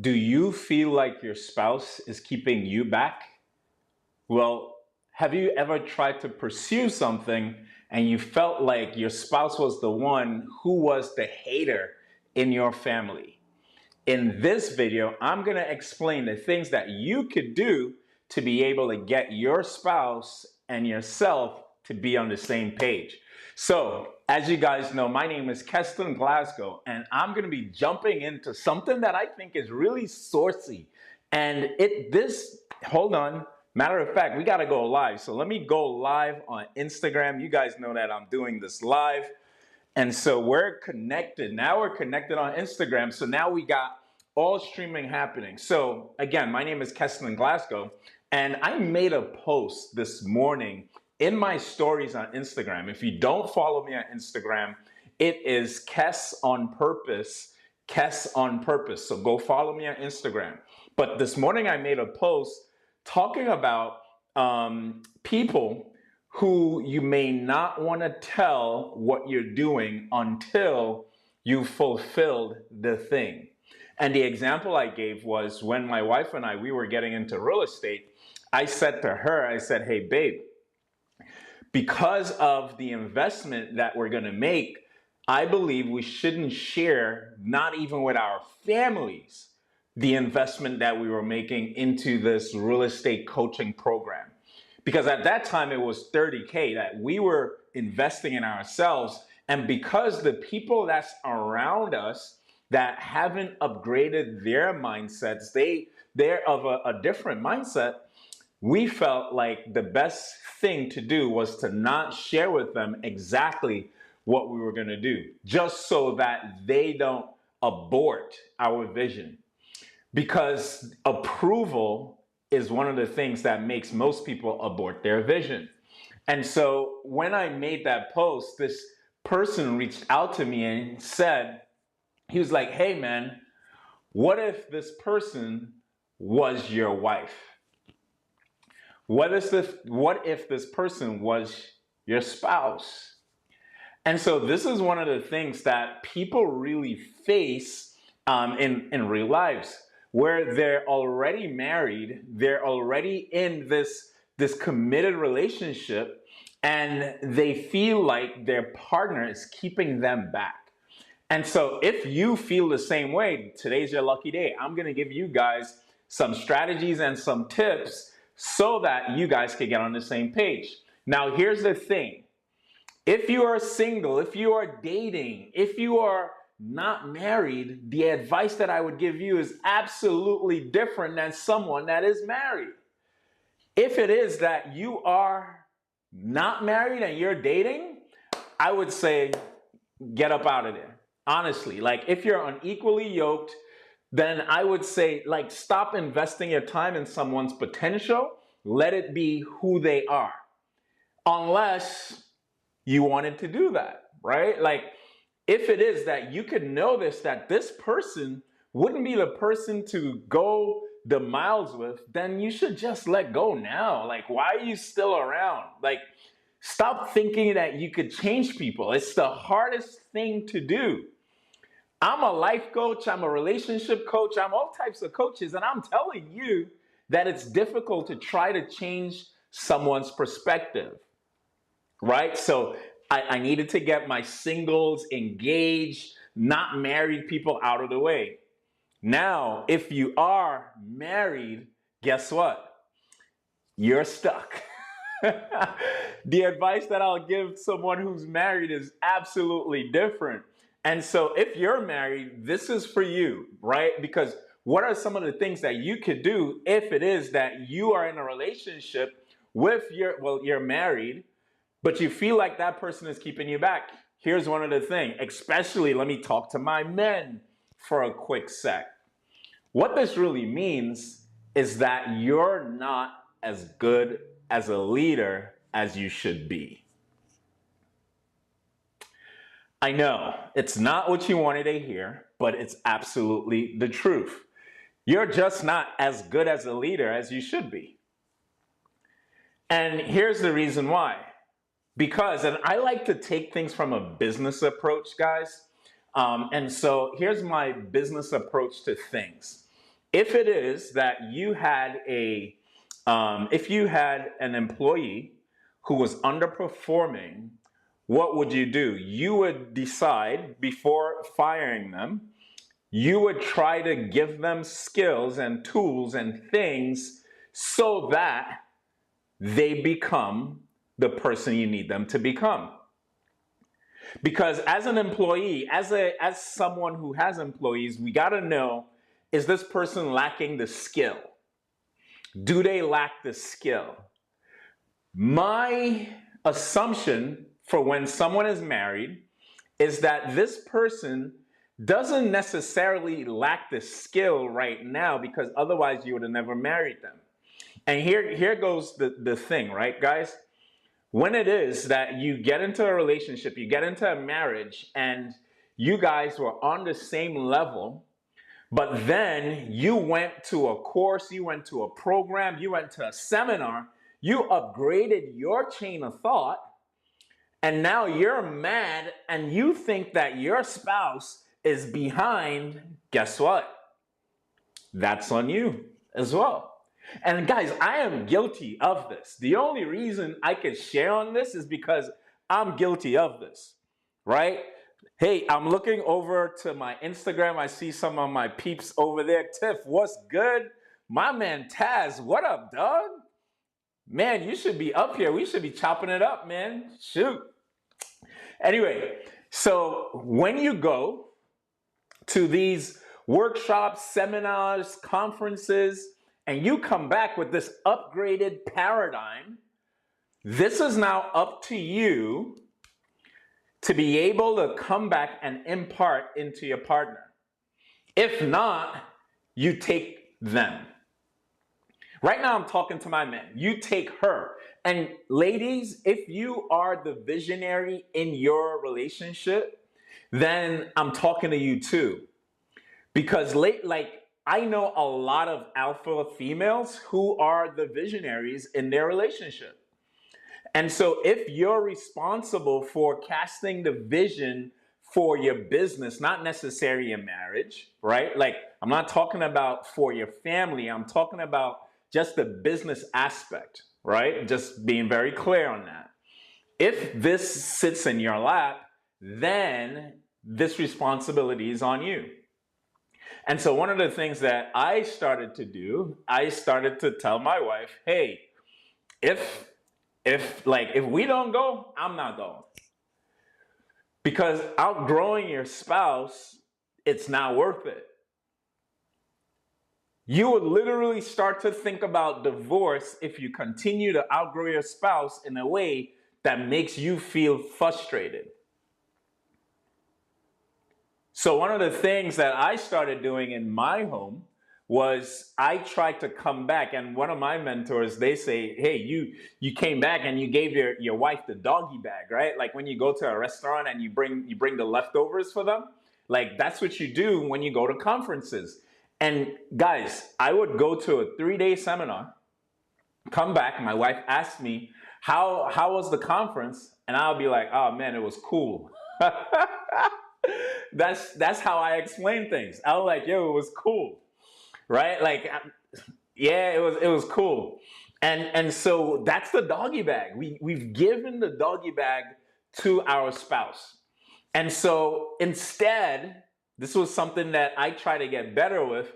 Do you feel like your spouse is keeping you back? Well, have you ever tried to pursue something and you felt like your spouse was the one who was the hater in your family? In this video, I'm going to explain the things that you could do to be able to get your spouse and yourself to be on the same page. So, as you guys know, my name is Keston Glasgow, and I'm going to be jumping into something that I think is really saucy. And hold on, matter of fact, we got to go live. So let me go live on Instagram. You guys know that I'm doing this live. And so we're connected. Now we're connected on Instagram. So now we got all streaming happening. So again, my name is Keston Glasgow, and I made a post this morning in my stories on Instagram. If you don't follow me on Instagram, it is Kes on Purpose, Kes on Purpose. So go follow me on Instagram. But this morning I made a post talking about people who you may not want to tell what you're doing until you fulfilled the thing. And the example I gave was when my wife and we were getting into real estate. I said to her, I said, hey, babe, because of the investment that we're going to make, I believe we shouldn't share, not even with our families, the investment that we were making into this real estate coaching program. Because at that time it was $30K that we were investing in ourselves. And because the people that's around us that haven't upgraded their mindsets, they're of a different mindset, we felt like the best thing to do was to not share with them exactly what we were going to do, just so that they don't abort our vision. Because approval is one of the things that makes most people abort their vision. And so when I made that post, this person reached out to me and said, he was like, hey man, what if this person was your wife? What if this person was your spouse? And so this is one of the things that people really face in real lives, where they're already married, they're already in this committed relationship, and they feel like their partner is keeping them back. And so if you feel the same way, today's your lucky day. I'm going to give you guys some strategies and some tips so that you guys can get on the same page. Now, here's the thing. If you are single, if you are dating, if you are not married, the advice that I would give you is absolutely different than someone that is married. If it is that you are not married and you're dating, I would say get up out of there. Honestly, like if you're unequally yoked, then I would say like stop investing your time in someone's potential. Let it be who they are. Unless you wanted to do that, right? Like if it is that you could know that this person wouldn't be the person to go the miles with, then you should just let go now. Like, why are you still around? Like, stop thinking that you could change people. It's the hardest thing to do. I'm a life coach, I'm a relationship coach, I'm all types of coaches, and I'm telling you that it's difficult to try to change someone's perspective, right? So I needed to get my singles, engaged, not married people out of the way. Now, if you are married, guess what? You're stuck. The advice that I'll give someone who's married is absolutely different. And so if you're married, this is for you, right? Because what are some of the things that you could do if it is that you are in a relationship with you're married, but you feel like that person is keeping you back? Here's one of the things, especially let me talk to my men for a quick sec. What this really means is that you're not as good as a leader as you should be. I know it's not what you wanted to hear, but it's absolutely the truth. You're just not as good as a leader as you should be. And here's the reason why. Because, and I like to take things from a business approach, guys. And so here's my business approach to things. If it is that you had if you had an employee who was underperforming, what would you do? You would decide before firing them, you would try to give them skills and tools and things so that they become the person you need them to become. Because as an employee, as someone who has employees, we got to know, is this person lacking the skill? Do they lack the skill? My assumption for when someone is married is that this person doesn't necessarily lack the skill right now, because otherwise you would have never married them. And here goes the thing, right, guys? When it is that you get into a relationship, you get into a marriage, and you guys were on the same level, but then you went to a course, you went to a program, you went to a seminar, you upgraded your chain of thought, and now you're mad and you think that your spouse is behind. Guess what? That's on you as well. And guys, I am guilty of this. The only reason I can share on this is because I'm guilty of this, right? Hey, I'm looking over to my Instagram. I see some of my peeps over there. Tiff, what's good? My man Taz, what up, dog? Man, you should be up here. We should be chopping it up, man. Shoot. Anyway, so when you go to these workshops, seminars, conferences, and you come back with this upgraded paradigm, this is now up to you to be able to come back and impart into your partner. If not, you take them. Right now, I'm talking to my men. You take her. And ladies, if you are the visionary in your relationship, then I'm talking to you too. Because I know a lot of alpha females who are the visionaries in their relationship. And so if you're responsible for casting the vision for your business, not necessarily a marriage, right? Like, I'm not talking about for your family. I'm talking about just the business aspect, right? Just being very clear on that. If this sits in your lap, then this responsibility is on you. And so one of the things that I started to do, I started to tell my wife, hey, if we don't go, I'm not going. Because outgrowing your spouse, it's not worth it. You would literally start to think about divorce if you continue to outgrow your spouse in a way that makes you feel frustrated. So one of the things that I started doing in my home was I tried to come back, and one of my mentors, they say, hey, you came back and you gave your wife the doggy bag, right? Like when you go to a restaurant and you bring the leftovers for them, like that's what you do when you go to conferences. And guys, I would go to a 3-day seminar, come back, my wife asked me, how was the conference? And I'll be like, oh man, it was cool. That's how I explain things. I was like, yo, it was cool. Right? Like, yeah, it was cool. And so that's the doggy bag. We've given the doggy bag to our spouse. And so instead, this was something that I try to get better with.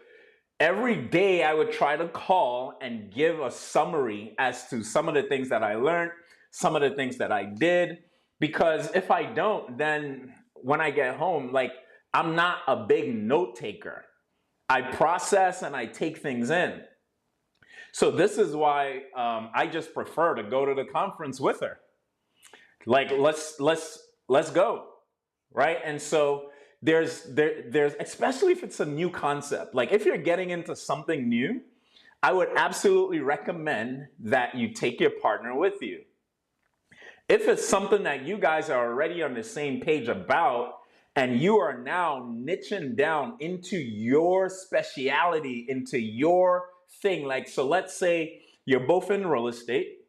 Every day I would try to call and give a summary as to some of the things that I learned, some of the things that I did. Because if I don't, then when I get home, like, I'm not a big note taker. I process and I take things in. So this is why I just prefer to go to the conference with her. Like, let's go, right? And so there's especially if it's a new concept. Like if you're getting into something new, I would absolutely recommend that you take your partner with you. If it's something that you guys are already on the same page about, and you are now niching down into your speciality, into your thing. Like, so let's say you're both in real estate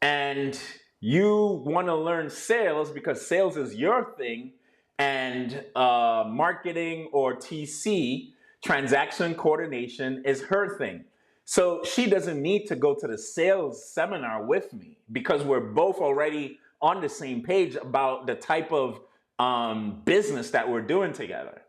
and you want to learn sales because sales is your thing, and marketing or TC transaction coordination is her thing. So she doesn't need to go to the sales seminar with me because we're both already on the same page about the type of business that we're doing together,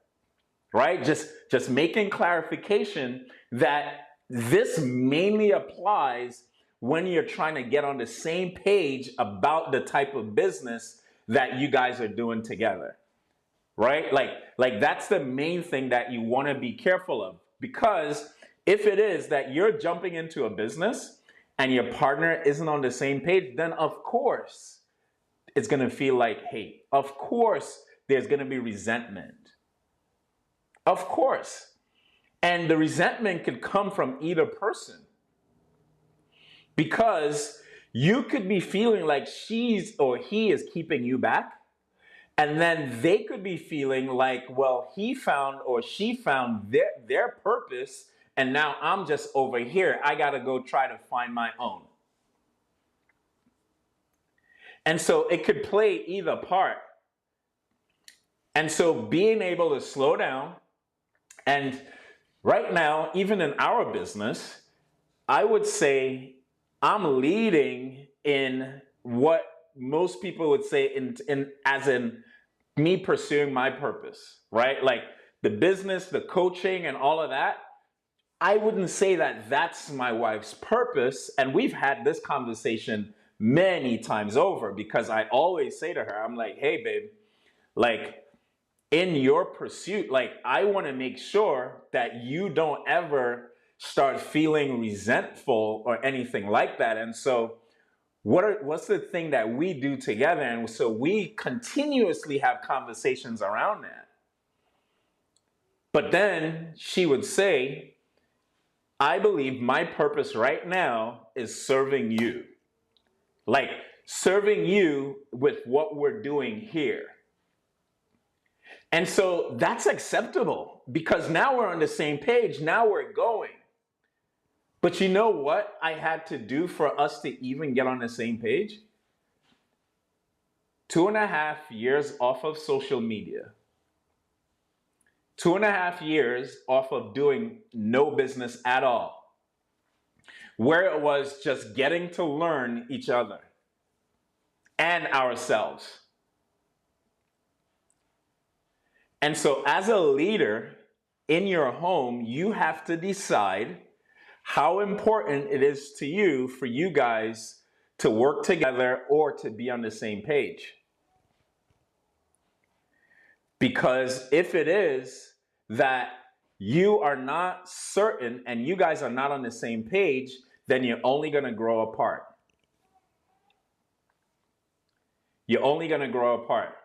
right? Just making clarification that this mainly applies when you're trying to get on the same page about the type of business that you guys are doing together, right? Like that's the main thing that you want to be careful of, because if it is that you're jumping into a business and your partner isn't on the same page, then of course it's going to feel like hate. Of course there's going to be resentment. Of course. And the resentment could come from either person, because you could be feeling like she's or he is keeping you back. And then they could be feeling like, well, he found or she found their purpose, and now I'm just over here. I got to go try to find my own. And so it could play either part. And so being able to slow down, and right now, even in our business, I would say I'm leading in what most people would say as in me pursuing my purpose, right? Like the business, the coaching, and all of that. I wouldn't say that that's my wife's purpose. And we've had this conversation many times over, because I always say to her, I'm like, hey, babe, like in your pursuit, like I want to make sure that you don't ever start feeling resentful or anything like that. And so what's the thing that we do together? And so we continuously have conversations around that. But then she would say, I believe my purpose right now is serving you. Like serving you with what we're doing here. And so that's acceptable, because now we're on the same page. Now we're going. But you know what I had to do for us to even get on the same page? 2.5 years off of social media. 2.5 years off of doing no business at all, where it was just getting to learn each other and ourselves. And so as a leader in your home, you have to decide how important it is to you for you guys to work together or to be on the same page. Because if it is that you are not certain and you guys are not on the same page, then you're only going to grow apart. You're only going to grow apart.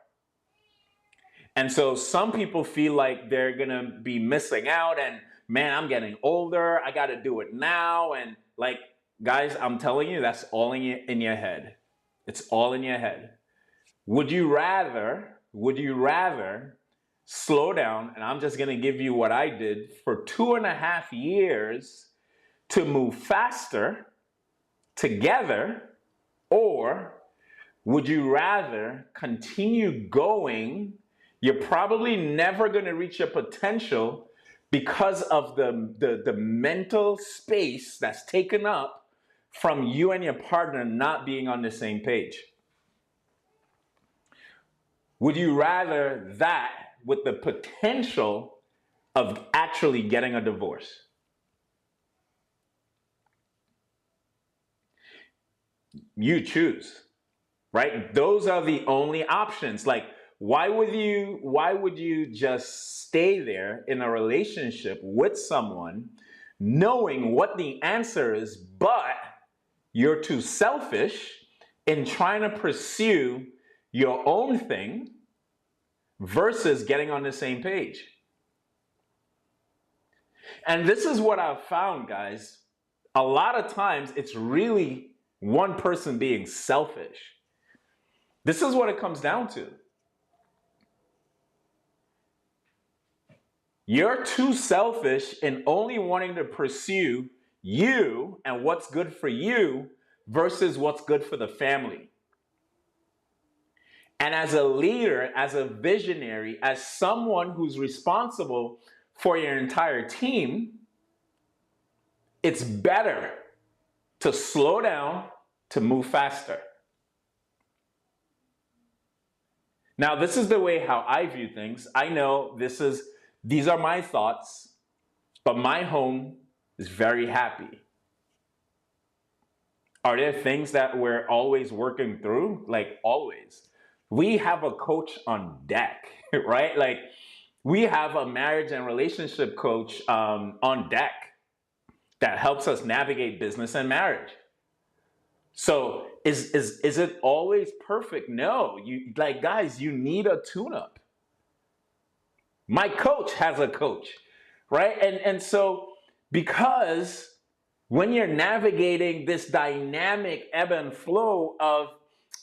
And so some people feel like they're going to be missing out, and man, I'm getting older, I got to do it now. And like, guys, I'm telling you, that's all in your head. It's all in your head. Would you rather slow down, and I'm just going to give you what I did for 2.5 years to move faster together, or would you rather continue going? You're probably never going to reach your potential because of the mental space that's taken up from you and your partner not being on the same page. Would you rather that with the potential of actually getting a divorce? You choose, right? Those are the only options. Like, why would you just stay there in a relationship with someone knowing what the answer is, but you're too selfish in trying to pursue your own thing versus getting on the same page? And this is what I've found, guys. A lot of times it's really one person being selfish. This is what it comes down to. You're too selfish in only wanting to pursue you and what's good for you versus what's good for the family. And as a leader, as a visionary, as someone who's responsible for your entire team, it's better to slow down to move faster. Now, this is the way how I view things. I know these are my thoughts, but my home is very happy. Are there things that we're always working through? Like always. We have a coach on deck, right? Like we have a marriage and relationship coach on deck that helps us navigate business and marriage. So is it always perfect? No. You like guys, you need a tune-up. My coach has a coach, right? And so because when you're navigating this dynamic ebb and flow of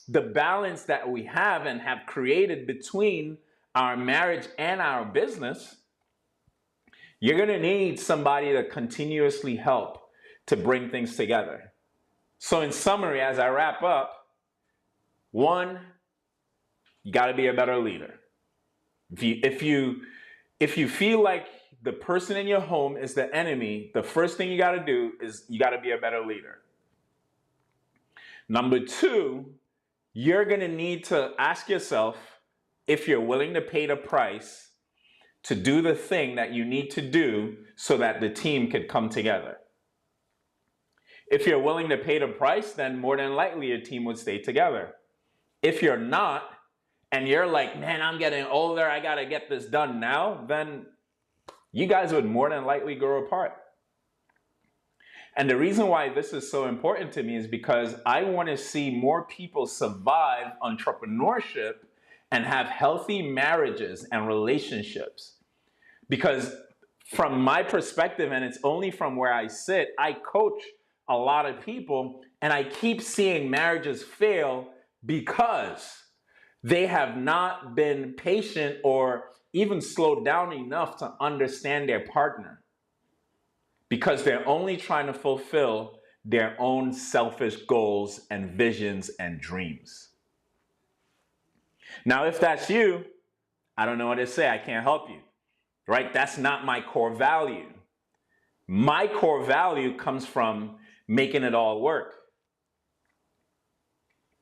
the balance that we have and have created between our marriage and our business, you're going to need somebody to continuously help to bring things together. So in summary, as I wrap up, one, you got to be a better leader. If you feel like the person in your home is the enemy, the first thing you got to do is you got to be a better leader. Number two, you're going to need to ask yourself if you're willing to pay the price to do the thing that you need to do so that the team could come together. If you're willing to pay the price, then more than likely your team would stay together. If you're not, and you're like, man, I'm getting older, I got to get this done now, then you guys would more than likely grow apart. And the reason why this is so important to me is because I want to see more people survive entrepreneurship and have healthy marriages and relationships. Because from my perspective, and it's only from where I sit, I coach a lot of people, and I keep seeing marriages fail because they have not been patient or even slowed down enough to understand their partner, because they're only trying to fulfill their own selfish goals and visions and dreams. Now, if that's you, I don't know what to say. I can't help you, right? That's not my core value. My core value comes from making it all work.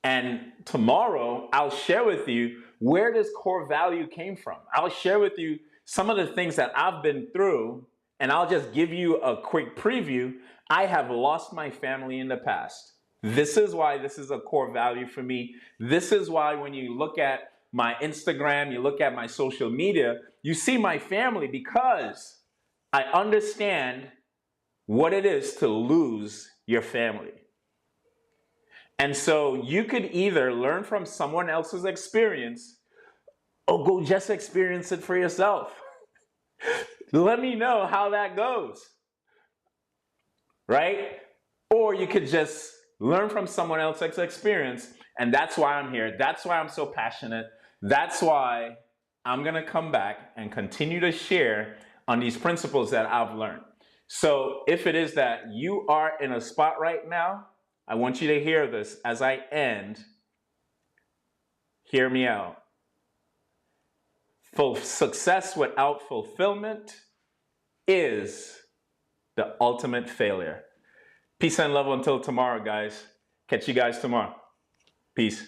And tomorrow, I'll share with you where this core value came from. I'll share with you some of the things that I've been through, and I'll just give you a quick preview. I have lost my family in the past. This is why this is a core value for me. This is why when you look at my Instagram, you look at my social media, you see my family, because I understand what it is to lose your family. And so you could either learn from someone else's experience or go just experience it for yourself. Let me know how that goes, right? Or you could just learn from someone else's experience, and that's why I'm here. That's why I'm so passionate. That's why I'm going to come back and continue to share on these principles that I've learned. So if it is that you are in a spot right now, I want you to hear this as I end. Hear me out. Success without fulfillment is the ultimate failure. Peace and love until tomorrow, guys. Catch you guys tomorrow. Peace.